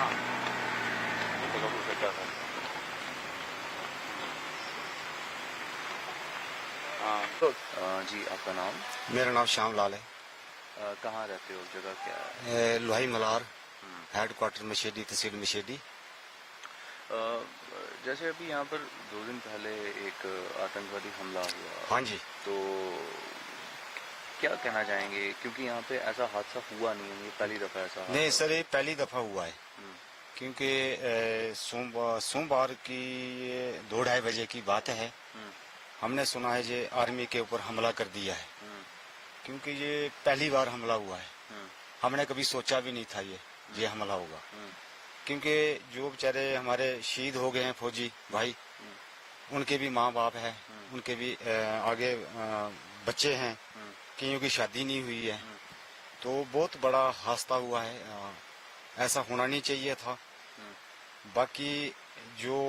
हाँ तो लोगों से क्या था। हाँ तो जी आपका नाम? मेरा नाम श्याम लाल है। कहाँ रहते हो, जगह क्या है? लोहाई मलार, हेड क्वार्टर मशेडी, तहसील मशेडी। जैसे अभी यहाँ पर 2 दिन पहले एक आतंकवादी हमला हुआ। हाँ जी। तो क्या कहना चाहेंगे, क्योंकि यहाँ पे ऐसा हादसा हुआ नहीं है, ये पहली दफा ऐसा नहीं सर, ये पहली दफा हुआ है। क्योंकि सोमवार की 2-2:30 बजे की बात है। हमने सुना है ये आर्मी के ऊपर हमला कर दिया है। क्योंकि ये पहली बार हमला हुआ है। हमने कभी सोचा भी नहीं था ये हमला होगा। क्योंकि जो बेचारे हमारे शहीद हो गए हैं फौजी भाई, उनके भी माँ बाप है, उनके भी आगे बच्चे हैं, कईयों की शादी नहीं हुई है। तो बहुत बड़ा हादसा हुआ है। ऐसा होना नहीं चाहिए था। बाकी जो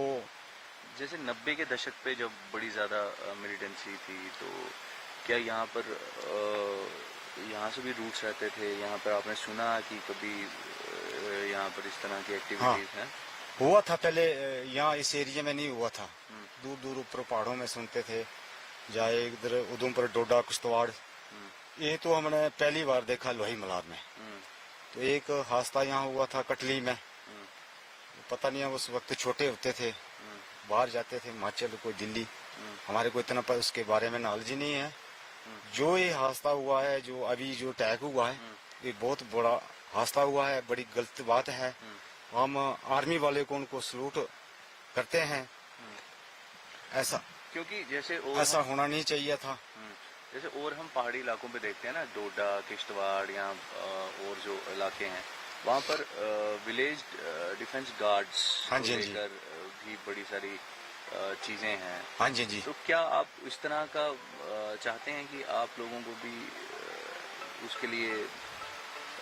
जैसे 90 के दशक पे जब बड़ी ज़्यादा मिलिटेंसी थी, तो क्या यहाँ पर यहाँ से भी रूट्स रहते थे? यहाँ पर आपने सुना कि कभी यहाँ पर इस तरह की एक्टिविटीज हैं? हुआ था पहले, यहाँ इस एरिया में नहीं हुआ था। दूर दूर ऊपर पहाड़ों में सुनते थे, जाए इधर उधमपुर, डोडा, किश्तवाड़। ये तो हमने पहली बार देखा लोही मलार में। तो एक हादसा यहाँ हुआ था कटली में। पता नहीं, उस वक्त छोटे होते थे, बाहर जाते थे, हिमाचल कोई दिल्ली, हमारे को इतना पर उसके बारे में नॉलेज ही नहीं है। जो ये हादसा हुआ है, जो अभी जो अटैक हुआ है, ये बहुत बड़ा हादसा हुआ है, बड़ी गलत बात है। हम आर्मी वाले को उनको सलूट करते हैं। ऐसा क्योंकि जैसे ऐसा होना नहीं चाहिए था। जैसे और हम पहाड़ी इलाकों पे देखते हैं ना, डोडा, किश्तवाड़ या और जो इलाके हैं, वहाँ पर विलेज डिफेंस गार्ड्स हाँ को जी, लेकर भी बड़ी सारी चीजें हैं। हाँ जी जी। तो क्या आप इस तरह का चाहते हैं कि आप लोगों को भी उसके लिए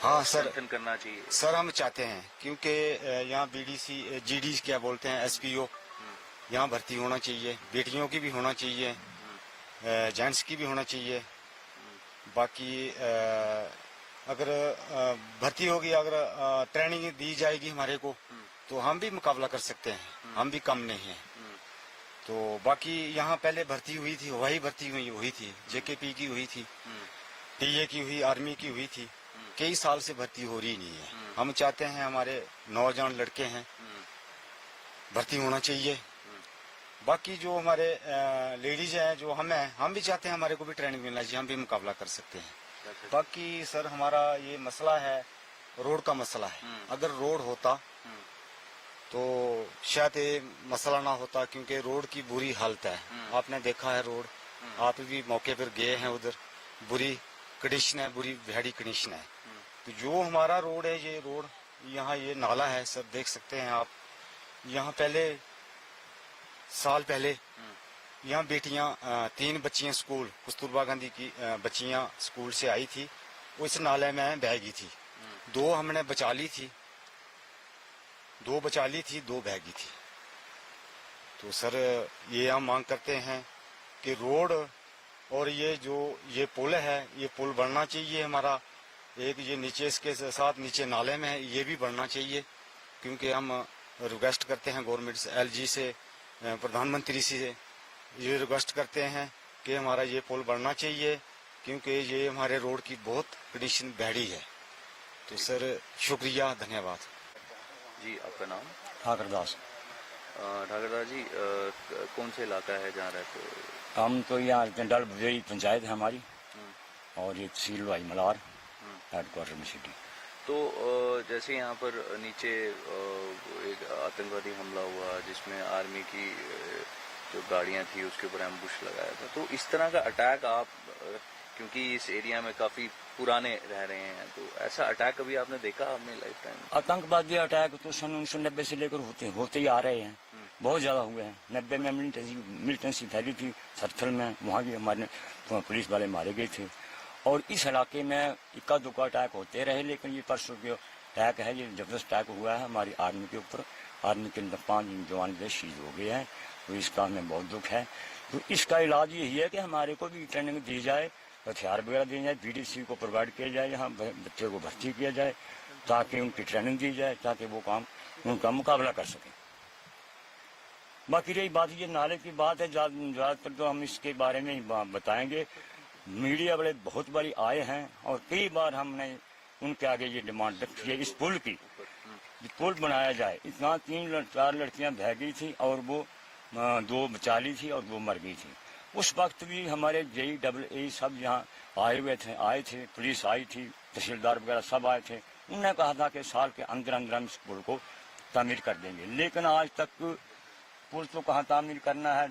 हाँ सर, करना चाहिए? सर हम चाहते हैं, क्योंकि यहाँ बीडीसी जीडी क्या बोलते हैं, एसपीओ, यहाँ भर्ती होना चाहिए। बेटियों की भी होना चाहिए, जेंट्स की भी होना चाहिए। बाकी अगर भर्ती होगी, अगर ट्रेनिंग दी जाएगी हमारे को, तो हम भी मुकाबला कर सकते हैं। हम भी कम नहीं हैं। तो बाकी यहाँ पहले भर्ती हुई थी, वही भर्ती हुई थी, जेकेपी की हुई थी, टीए की हुई, आर्मी की हुई थी। कई साल से भर्ती हो रही नहीं है। हम चाहते हैं, हमारे नौजवान लड़के हैं, भर्ती होना चाहिए। बाकी जो हमारे लेडीज हैं, जो हम भी चाहते हैं हमारे को भी ट्रेनिंग मिलना चाहिए, हम भी मुकाबला कर सकते हैं। बाकी सर हमारा ये मसला है, रोड का मसला है। अगर रोड होता तो शायद ये मसला ना होता, क्योंकि रोड की बुरी हालत है। आपने देखा है रोड, आप भी मौके पर गए हैं उधर, बुरी कंडीशन है, बुरी भैड़ी कंडीशन है। तो जो हमारा रोड है, ये रोड यहाँ ये नाला है सर, देख सकते हैं आप। यहाँ पहले साल पहले यहाँ बेटियां 3 बच्चियां स्कूल, कस्तूरबा गांधी की बच्चियां स्कूल से आई थी, वो इस नाले में बह गई थी। 2 हमने बचा ली थी, 2 बचा ली थी, 2 बह गई थी। तो सर ये हम मांग करते हैं कि रोड और ये जो ये पुल है, ये पुल बनना चाहिए हमारा। एक ये नीचे इसके साथ नीचे नाले में है, ये भी बनना चाहिए। क्योंकि हम रिक्वेस्ट करते हैं गवर्नमेंट से, एलजी से, प्रधानमंत्री से ये रिक्वेस्ट करते हैं कि हमारा ये पुल बनना चाहिए, क्योंकि ये हमारे रोड की बहुत कंडीशन भैड़ी है। तो सर शुक्रिया, धन्यवाद। जी आपका नाम? ठाकर दास। ठाकर दास जी, कौन से इलाका है जहाँ रहते हो? हम तो यहाँ डल भुजेरी पंचायत है हमारी, और ये तहसील लोहाई मलार, हेड क्वार्टर में सिटी। तो जैसे यहाँ पर नीचे एक आतंकवादी हमला हुआ, जिसमें आर्मी की जो गाड़ियाँ थी उसके ऊपर एम्बुश लगाया था, तो इस तरह का अटैक आप, क्योंकि इस एरिया में काफी पुराने रह रहे हैं, तो ऐसा अटैक कभी आपने देखा अपने लाइफ टाइम में? आतंकवादी अटैक तो सन 1990 से लेकर होते ही आ रहे हैं, बहुत ज्यादा हुए हैं। 90 में मिलिटेंसी फैली थी सरथल में, वहाँ भी हमारे पुलिस वाले मारे गए थे। और इस इलाके में इक्का दुक्का अटैक होते रहे, लेकिन ये परसों जो अटैक है, ये जबरदस्त अटैक हुआ है हमारी आर्मी के ऊपर। आर्मी के अंदर 5 जवान जो शहीद हो गए हैं, तो इसका हमें बहुत दुख है। तो इसका इलाज यही है कि हमारे को भी ट्रेनिंग दी जाए, हथियार वगैरह दिए जाए, बीडीसी को प्रोवाइड किया जाए, यहाँ बच्चे को भर्ती किया जाए, ताकि उनकी ट्रेनिंग दी जाए, ताकि वो काम उनका मुकाबला कर सकें। बाकी रही बात ये नाले की बात है, ज़्यादातर तो हम इसके बारे में ही बताएंगे। मीडिया वाले बहुत बारी आए हैं और कई बार हमने उनके आगे ये डिमांड रखी है, इस पुल की पुल बनाया जाए। इतना 3-4 लड़कियां बह गई थी और वो 2 बचा ली थी और वो मर गई थी। उस वक्त भी हमारे JEE सब यहाँ आए थे, पुलिस आई थी, तहसीलदार वगैरह सब आए थे। उन्होंने कहा था कि साल के अंदर अंदर हम इस पुल को तामीर कर देंगे, लेकिन आज तक पुल तो कहाँ तामीर करना है,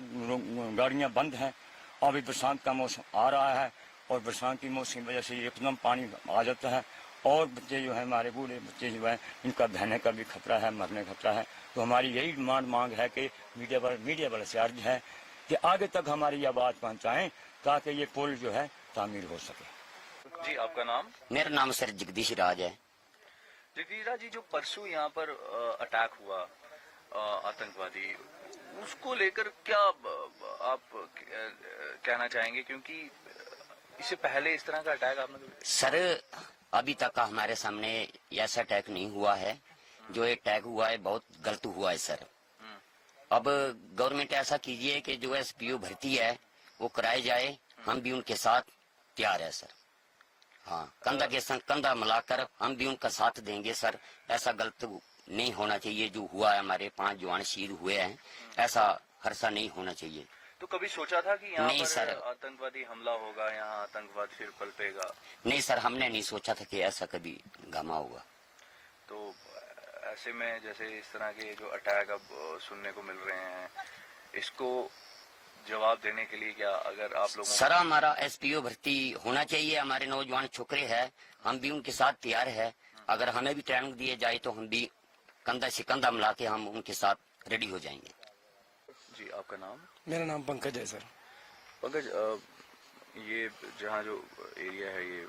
गाड़ियाँ बंद हैं। अभी बरसात का मौसम आ रहा है और बरसात की मौसम की वजह से एकदम पानी आ जाता है और बच्चे जो है, हमारे बूढ़े बच्चे जो हैं, इनका बहने का भी खतरा है, मरने का खतरा है। तो हमारी यही मांग है कि मीडिया वाले से अर्ज है कि आगे तक हमारी आवाज़ पहुँचाएँ ताकि ये पुल जो है तामीर हो सके। जी, आपका नाम? मेरा नाम सर जगदीश राज है। जगदीश राज जी, जो परसों यहाँ पर अटैक हुआ आतंकवादी, उसको लेकर क्या आप कहना चाहेंगे, क्योंकि इससे पहले इस तरह का अटैक आपने? सर अभी तक का हमारे सामने ऐसा अटैक नहीं हुआ है। जो अटैक हुआ है बहुत गलत हुआ है सर। अब गवर्नमेंट ऐसा कीजिए कि जो SPO भर्ती है वो कराए जाए, हम भी उनके साथ तैयार है सर। हाँ, कंधा के संग कंधा मिलाकर हम भी उनका साथ देंगे सर। ऐसा गलत नहीं होना चाहिए जो हुआ है, हमारे 5 जवान शहीद हुए हैं, ऐसा हरसा नहीं होना चाहिए। तो कभी सोचा था कि यहाँ पर सर, आतंकवादी हमला होगा, यहाँ आतंकवाद फिर पलपेगा? नहीं सर, हमने नहीं सोचा था कि ऐसा कभी गामा होगा। तो ऐसे में जैसे इस तरह के जो अटैक अब सुनने को मिल रहे हैं, इसको जवाब देने के लिए क्या अगर आप लोगों सर हमारा SPO भर्ती होना चाहिए। हमारे नौजवान छोकरे हैं, हम भी उनके साथ तैयार है। अगर हमें भी ट्रेनिंग दिए जाए तो हम भी कंधा से कंधा मिला के हम उनके साथ रेडी हो जाएंगे। जी, आपका नाम? मेरा नाम पंकज है सर। पंकज, ये जहाँ जो एरिया है, ये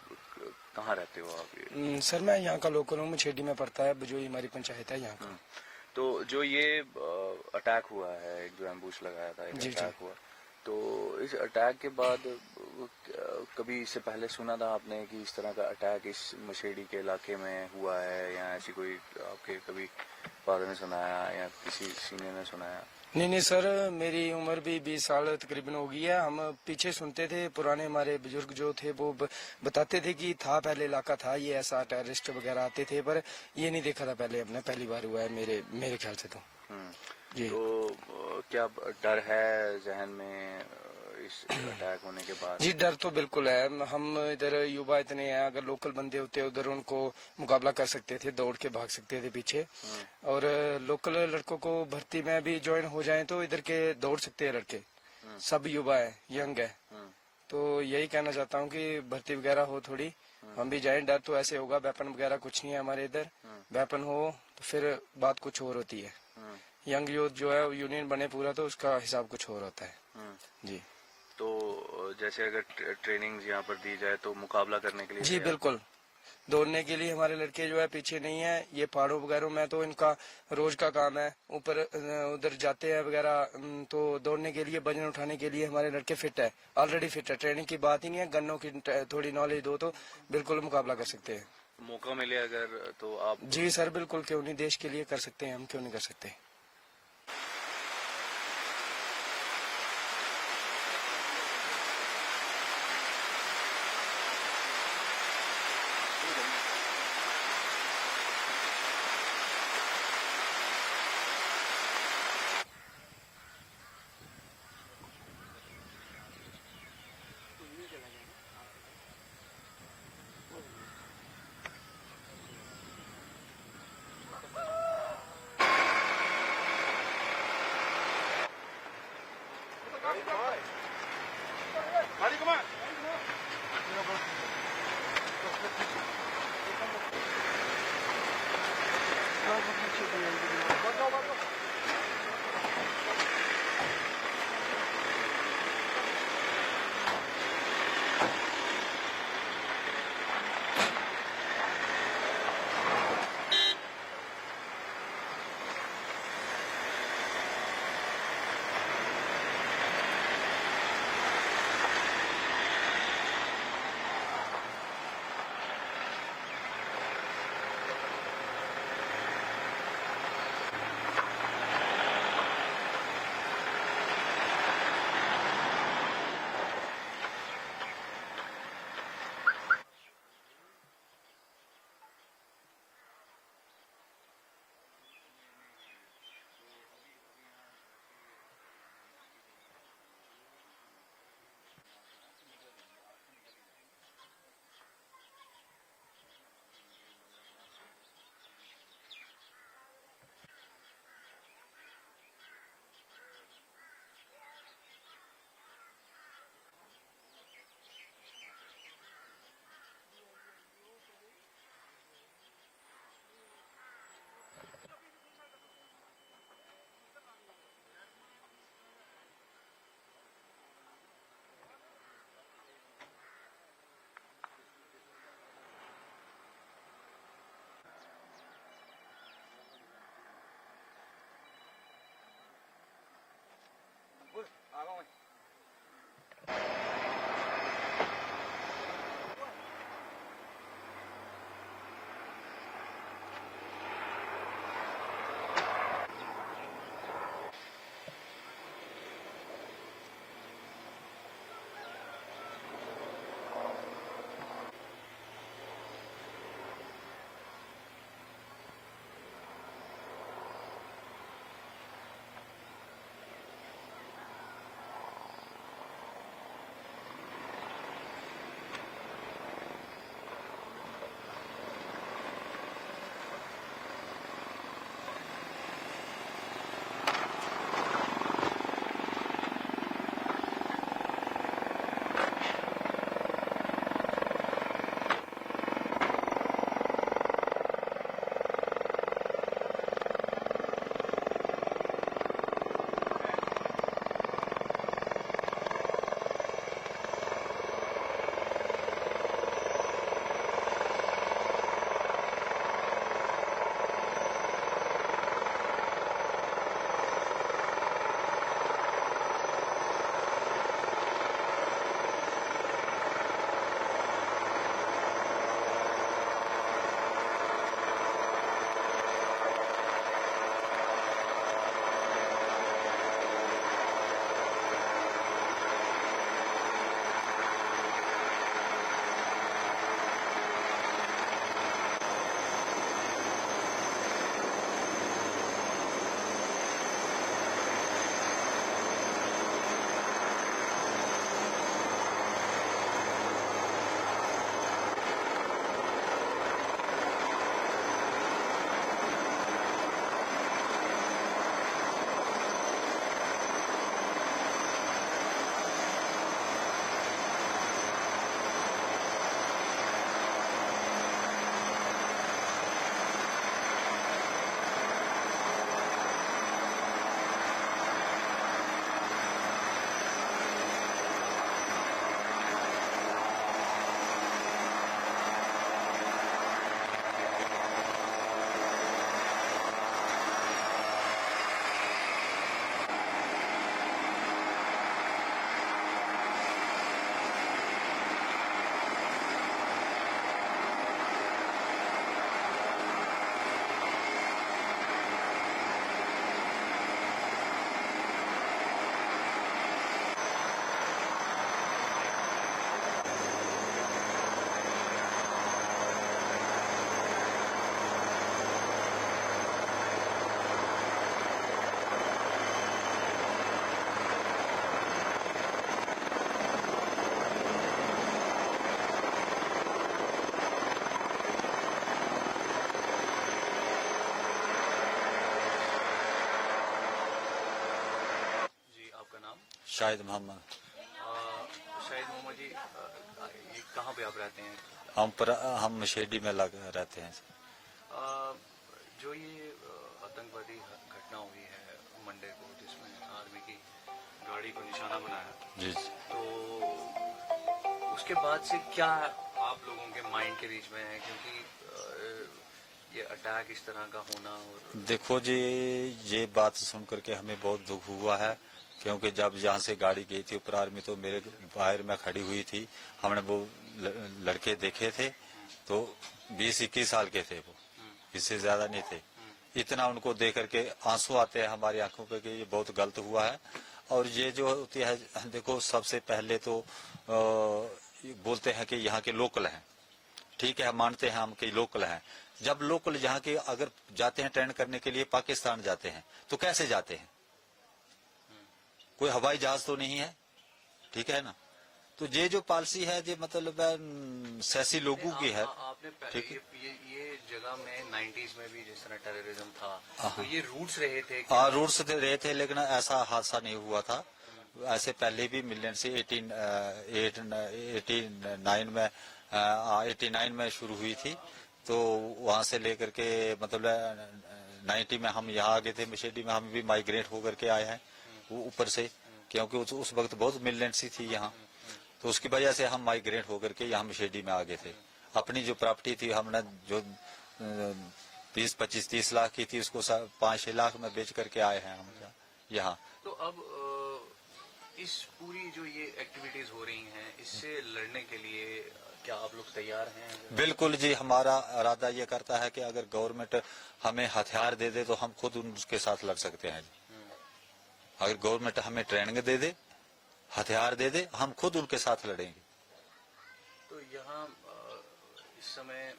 कहाँ रहते हो आप? ये सर मैं यहाँ का लोकल हूँ, मुछेडी में पड़ता है, जो हमारी पंचायत है यहाँ का। तो जो ये अटैक हुआ है, एक जो एम्बुश लगाया था, एक अटैक हुआ, तो इस अटैक के बाद कभी इससे पहले सुना था आपने कि इस तरह का अटैक इस मशेडी के इलाके में हुआ है, या ऐसी कोई आपके कभी फादर ने सुनाया या किसी सीनियर ने सुनाया? नहीं सर, मेरी उम्र भी 20 साल तकरीबन हो गई है। हम पीछे सुनते थे, पुराने हमारे बुजुर्ग जो थे वो बताते थे कि था पहले इलाका था ये, ऐसा टेररिस्ट वगैरह आते थे, पर ये नहीं देखा था पहले। हमने पहली बार हुआ है मेरे ख्याल से तो। जी, तो क्या डर है जहन में इस अटैक होने के बाद? जी डर तो बिल्कुल है। हम इधर युवा इतने हैं, अगर लोकल बंदे होते उधर उनको मुकाबला कर सकते थे, दौड़ के भाग सकते थे पीछे। और लोकल लड़कों को भर्ती में भी ज्वाइन हो जाएं तो इधर के दौड़ सकते हैं लड़के। सब युवा है, यंग है। तो यही कहना चाहता हूँ कि भर्ती वगैरह हो थोड़ी, हम भी जाएं। डर तो ऐसे होगा, वेपन वगैरह कुछ नहीं है हमारे इधर। वेपन हो तो फिर बात कुछ और होती है। यंग यूथ जो है यूनियन बने पूरा तो उसका हिसाब कुछ और होता है। जी, तो जैसे अगर ट्रेनिंग यहाँ पर दी जाए तो मुकाबला करने के लिए? जी बिल्कुल, दौड़ने के लिए हमारे लड़के जो है पीछे नहीं है। ये पहाड़ों वगैरह में तो इनका रोज का काम है, ऊपर उधर जाते हैं वगैरह। तो दौड़ने के लिए, वजन उठाने के लिए हमारे लड़के फिट है, ऑलरेडी फिट है। ट्रेनिंग की बात ही नहीं है, गन्नों की थोड़ी नॉलेज दो तो बिल्कुल मुकाबला कर सकते हैं। मौका मिले अगर तो आप? जी सर बिल्कुल, क्यों नहीं, देश के लिए कर सकते हैं हम, क्यों नहीं कर सकते। शाहिद मोहम्मद। शाहिद मोहम्मद जी, ये कहाँ पे आप रहते हैं? हम मशेडी में रहते हैं। जो ये आतंकवादी घटना हुई है मंडे को, जिसमें आर्मी की गाड़ी को निशाना बनाया, जी, तो उसके बाद से क्या आप लोगों के माइंड के बीच में है? क्योंकि ये अटैक इस तरह का होना, और देखो जी, ये बात सुन करके हमें बहुत दुख हुआ है, क्योंकि जब यहाँ से गाड़ी गई थी ऊपर आर्मी, तो मेरे बाहर में खड़ी हुई थी, हमने वो लड़के देखे थे, तो 20-21 साल के थे वो, इससे ज्यादा नहीं थे। इतना उनको देख करके आंसू आते हैं हमारी आंखों पे कि ये बहुत गलत हुआ है। और ये जो होती है, देखो सबसे पहले तो बोलते हैं कि यहाँ के लोकल हैं, ठीक है, मानते हैं हम कि लोकल हैं। जब लोकल यहाँ के अगर जाते हैं ट्रेन करने के लिए पाकिस्तान जाते हैं, तो कैसे जाते हैं? कोई हवाई जहाज तो नहीं है, ठीक है ना। तो ये जो पॉलिसी है, ये मतलब सियासी लोगों की है। आपने ठीक है, ये जगह में 90s में भी जिस तरह टेररिज्म था, तो ये रूट्स रहे थे? हाँ, रूट्स रहे थे, लेकिन ऐसा हादसा नहीं हुआ था। ऐसे पहले भी मिलियन से 89 में शुरू हुई थी, तो वहां से लेकर के मतलब 90 में हम यहाँ आ गए थे मशेडी में, हम भी माइग्रेट होकर के आए हैं ऊपर से, क्योंकि उस वक्त बहुत मिलिटेंसी थी यहाँ, तो उसकी वजह से हम माइग्रेट होकर के यहाँ मशेडी में आ गए थे। अपनी जो प्रॉपर्टी थी, हमने जो 20, 25, 30 लाख की थी, उसको 5-6 लाख में बेच करके आए हैं हम यहाँ। तो अब इस पूरी जो ये एक्टिविटीज हो रही हैं, इससे लड़ने के लिए क्या आप लोग तैयार हैं? बिल्कुल जी, हमारा इरादा ये करता है कि अगर गवर्नमेंट हमें हथियार दे दे तो हम खुद उनके साथ लड़ सकते हैं। अगर गवर्नमेंट हमें ट्रेनिंग दे दे, हथियार दे दे, हम खुद उनके साथ लड़ेंगे। तो यहाँ इस समय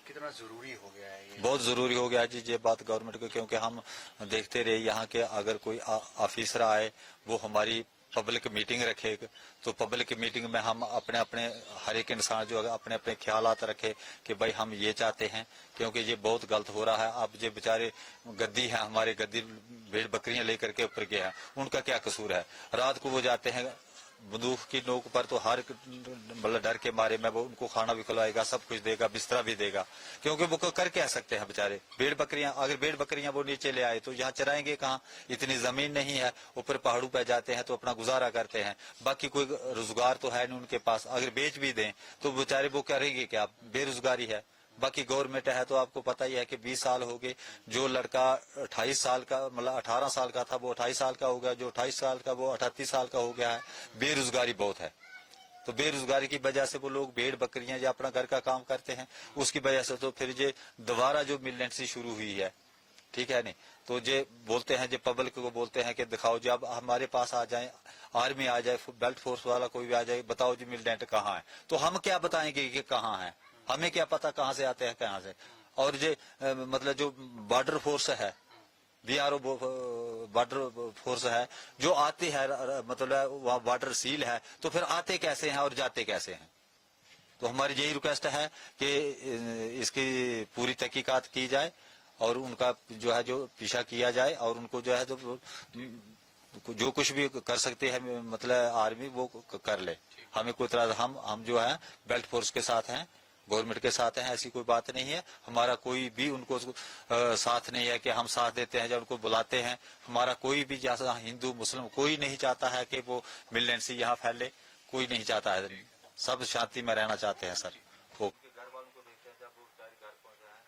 कितना जरूरी हो गया है ये? बहुत जरूरी हो गया जी ये बात गवर्नमेंट को, क्योंकि हम देखते रहे यहाँ के अगर कोई ऑफिसर आए, वो हमारी पब्लिक मीटिंग रखे, तो पब्लिक मीटिंग में हम अपने अपने हर एक इंसान जो अपने अपने ख्यालात रखे कि भाई हम ये चाहते हैं, क्योंकि ये बहुत गलत हो रहा है। अब ये बेचारे गद्दी हैं, हमारे गद्दी भेड़ बकरियां लेकर के ऊपर गए हैं, उनका क्या कसूर है? रात को वो जाते हैं बंदूक की नोक पर, तो हर मतलब डर के मारे में वो उनको खाना भी खिलाएगा, सब कुछ देगा, बिस्तरा भी देगा, क्योंकि वो कर क्या सकते हैं बेचारे। भेड़ बकरियां, अगर भेड़ बकरियां वो नीचे ले आए तो यहाँ चराएंगे कहाँ? इतनी जमीन नहीं है, ऊपर पहाड़ों पे जाते हैं तो अपना गुजारा करते हैं, बाकी कोई रोजगार तो है नहीं उनके पास। अगर बेच भी दें तो बेचारे वो करेंगे क्या? बेरोजगारी है। बाकी गवर्नमेंट है तो आपको पता ही है कि 20 साल हो गए, जो लड़का 28 साल का मतलब 18 साल का था वो 28 साल का हो गया, जो 28 साल का वो 38 साल का हो गया है। बेरोजगारी बहुत है, तो बेरोजगारी की वजह से वो लोग भेड़ बकरियां या अपना घर का काम करते हैं, उसकी वजह से तो फिर ये दोबारा जो मिलिटेंसी शुरू हुई है, ठीक है नहीं, तो ये बोलते हैं, जो पब्लिक को बोलते हैं कि दिखाओ जी, अब हमारे पास आ जाए, आर्मी आ जाए, बेल्ट फोर्स वाला कोई भी आ जाए, बताओ जी मिलिटेंट कहाँ है? तो हम क्या बताएंगे कि कहाँ है? हमें क्या पता कहाँ से आते हैं कहाँ से? और ये मतलब जो बॉर्डर फोर्स है, BRO बॉर्डर फोर्स है, जो आती है, मतलब वहाँ बॉर्डर सील है, तो फिर आते कैसे हैं और जाते कैसे हैं? तो हमारी यही रिक्वेस्ट है कि इसकी पूरी तहकीकात की जाए और उनका जो है जो पीछा किया जाए, और उनको जो है जो कुछ भी कर सकते हैं मतलब आर्मी वो कर ले। हमें कोई तरह हम जो है बेल्ट फोर्स के साथ हैं, गवर्नमेंट के साथ हैं, ऐसी कोई बात नहीं है। हमारा कोई भी उनको साथ नहीं है कि हम साथ देते हैं जब उनको बुलाते हैं। हमारा कोई भी जैसा हिंदू मुस्लिम कोई नहीं चाहता है कि वो मिलिटेंसी यहाँ फैले, कोई नहीं चाहता है, सब शांति में रहना चाहते हैं सर। वो घर वालों को देखते हैं, जब वो बेचारे घर पहुंच जाए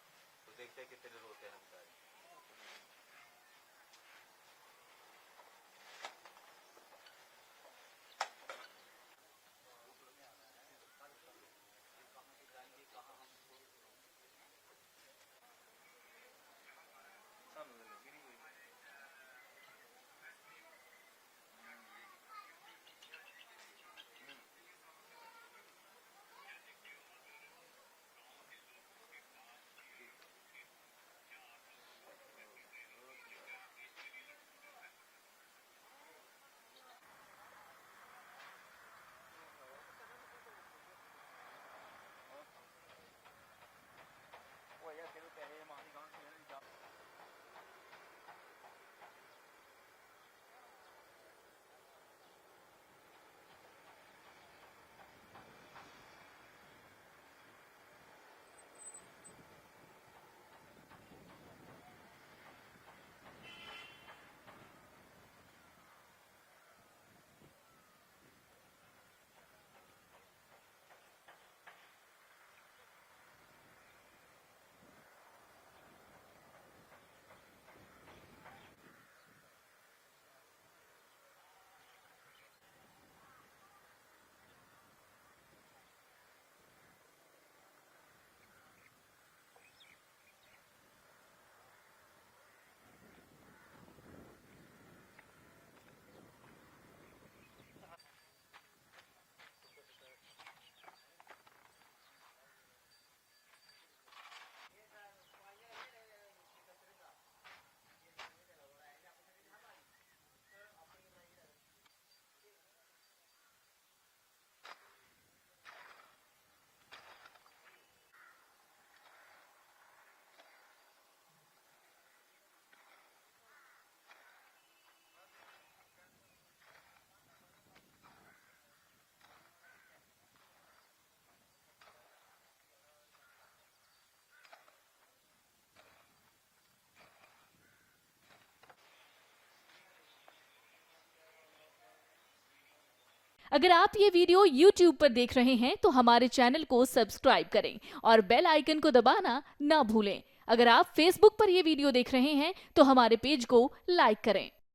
तो देखते हैं कितने रोते हैं बेचारे। अगर आप ये वीडियो YouTube पर देख रहे हैं तो हमारे चैनल को सब्सक्राइब करें और बेल आइकन को दबाना ना भूलें। अगर आप Facebook पर ये वीडियो देख रहे हैं तो हमारे पेज को लाइक करें।